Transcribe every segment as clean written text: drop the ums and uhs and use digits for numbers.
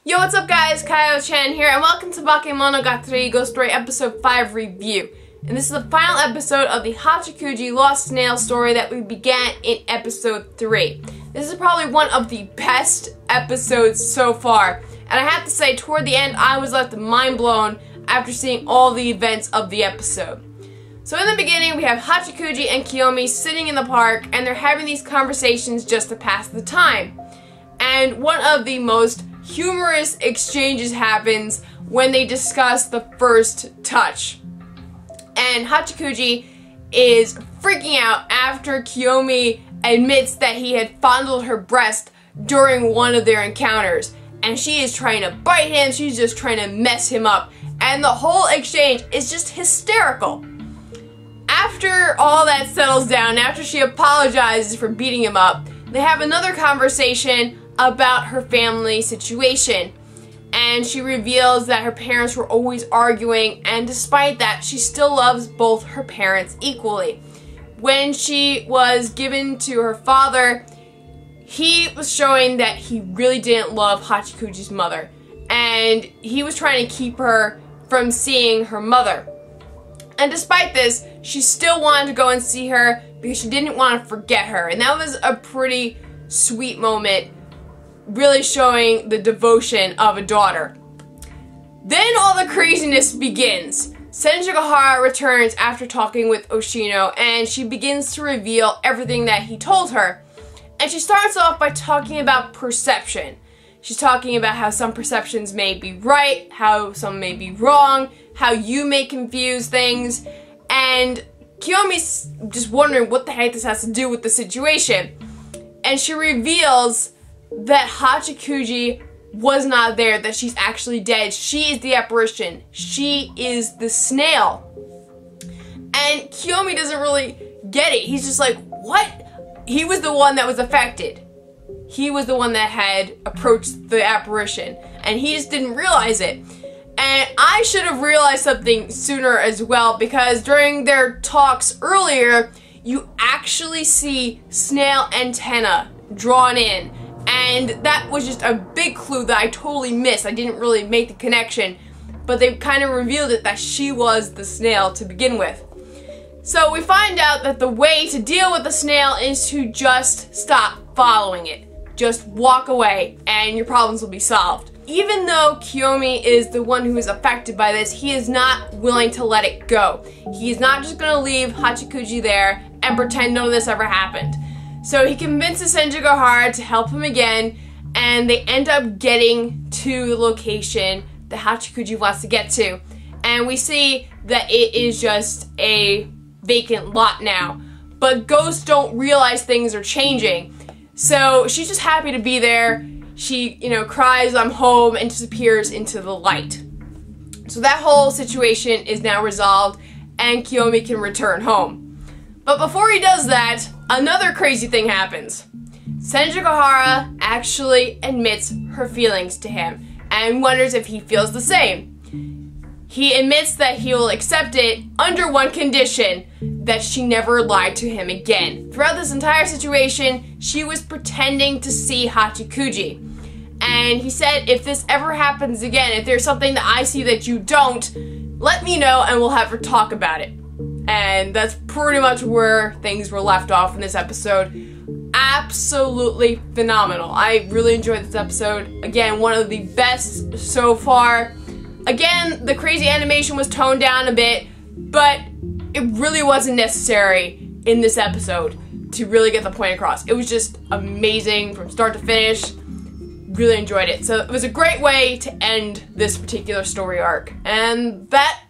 Yo, what's up guys? Kaio-chan here, and welcome to Bakemonogatari Ghost Story Episode 5 review. And this is the final episode of the Hachikuji Lost Snail story that we began in Episode 3. This is probably one of the best episodes so far. And I have to say, toward the end, I was left mind blown after seeing all the events of the episode. So in the beginning, we have Hachikuji and Kiyomi sitting in the park, and they're having these conversations just to pass the time. And one of the most humorous exchanges happens when they discuss the first touch. And Hachikuji is freaking out after Kiyomi admits that he had fondled her breast during one of their encounters. And she is trying to bite him, she's just trying to mess him up. And the whole exchange is just hysterical. After all that settles down, after she apologizes for beating him up, they have another conversation about her family situation. And she reveals that her parents were always arguing, and despite that, she still loves both her parents equally. When she was given to her father, he was showing that he really didn't love Hachikuji's mother, and he was trying to keep her from seeing her mother. And despite this, she still wanted to go and see her because she didn't want to forget her, and that was a pretty sweet moment, really showing the devotion of a daughter. Then all the craziness begins. Senjigahara returns after talking with Oshino, and she begins to reveal everything that he told her. And she starts off by talking about perception. She's talking about how some perceptions may be right, how some may be wrong, how you may confuse things, and Kiyomi's just wondering what the heck this has to do with the situation. And she reveals that Hachikuji was not there, that she's actually dead. She is the apparition. She is the snail. And Kiyomi doesn't really get it. He's just like, what? He was the one that was affected. He was the one that had approached the apparition, and he just didn't realize it. And I should have realized something sooner as well, because during their talks earlier, you actually see snail antenna drawn in. And that was just a big clue that I totally missed. I didn't really make the connection, but they kind of revealed it that she was the snail to begin with. So we find out that the way to deal with the snail is to just stop following it. Just walk away and your problems will be solved. Even though Kiyomi is the one who is affected by this, he is not willing to let it go. He is not just going to leave Hachikuji there and pretend none of this ever happened. So he convinces Senjigahara to help him again, and they end up getting to the location that Hachikuji wants to get to. And we see that it is just a vacant lot now. But ghosts don't realize things are changing. So she's just happy to be there. She, cries, "I'm home," and disappears into the light. So that whole situation is now resolved, and Kiyomi can return home. But before he does that, another crazy thing happens. Senjigahara actually admits her feelings to him and wonders if he feels the same. He admits that he will accept it under one condition, that she never lied to him again. Throughout this entire situation, she was pretending to see Hachikuji. And he said, if this ever happens again, if there's something that I see that you don't, let me know and we'll have her talk about it. And that's pretty much where things were left off in this episode. Absolutely phenomenal. I really enjoyed this episode. Again, one of the best so far. Again, the crazy animation was toned down a bit, but it really wasn't necessary in this episode to really get the point across. It was just amazing from start to finish. Really enjoyed it. So it was a great way to end this particular story arc. And that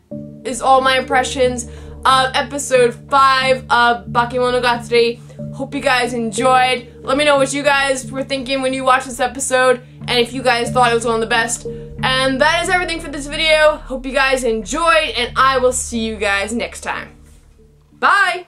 is all my impressions of episode 5 of Bakemonogatari. Hope you guys enjoyed. Let me know what you guys were thinking when you watched this episode, and if you guys thought it was one of the best. And that is everything for this video. Hope you guys enjoyed, and I will see you guys next time. Bye!